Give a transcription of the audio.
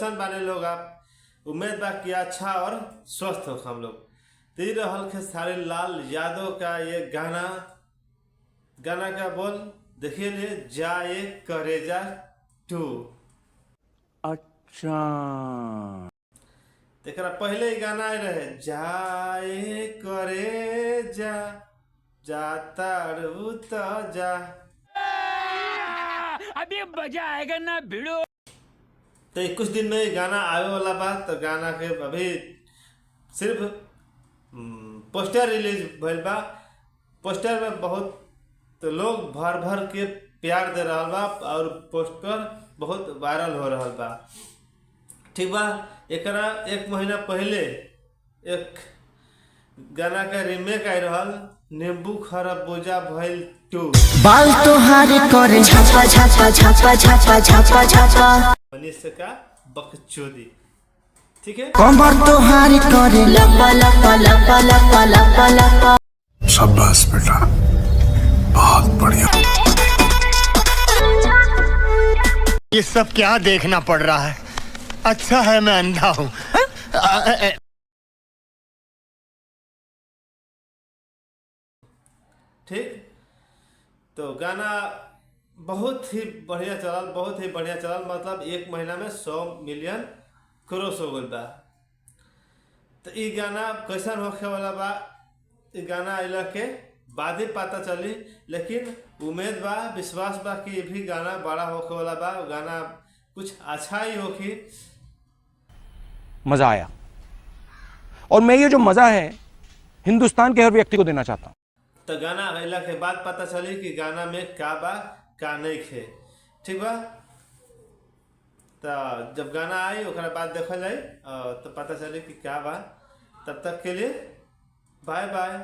कैसन बाने लोग आप? उम्मीद बा कि अच्छा और स्वस्थ हो हम लोग। ती रहल खेसारी लाल यादव का ये गाना का बोल देखिए ले जाए करेजा 2। अच्छा तेकरा पहले ही गाना आई रहे जाए करेजा जाता रू तो जा। अभी मजा आएगा ना भिड़ो। तो कुछ दिन में ही गाना आवे वाला बा। तो गाना के अभी सिर्फ पोस्टर रिलीज भइल बा। पोस्टर में बहुत तो लोग भर भर के प्यार दे रहा बा और पोस्टर बहुत वायरल हो रहा बा। ठीक बा। एकरा एक महीना पहले एक गाना का रीमेक आई रहल नींबू खरबूजा भइल 2। बाल तोहार करे छापा छापा छापा छापा छापा छापा मनीष का बकचोदी। ठीक है। कमर तोहार करे लपा लपा लपा लपा लपा लपा। शाबाश बेटा, बहुत बढ़िया। ये सब क्या देखना पड़ रहा है? अच्छा है मैं अंधा हूँ। ठीक। तो गाना बहुत ही बढ़िया चलल मतलब एक महीना में 100 मिलियन क्रॉस हो गल बा। तो ये गाना कैसन होखे वाला बा ये गाना अइला के बाद ही पता चली। लेकिन उम्मीद बा विश्वास बा कि ये भी गाना बड़ा होखे वाला बा। गाना कुछ अच्छा ही होखी। मजा आया और मैं ये जो मजा है हिंदुस्तान के हर व्यक्ति को देना चाहता हूं। तो गाना अइला के बाद पता चली कि गाना में का बा का नहीं खे। ठीक बा। तो जब गाना आई ओकरा बाद देखल जाए तो पता चली कि क्या बा। तब तक के लिए बाय बाय।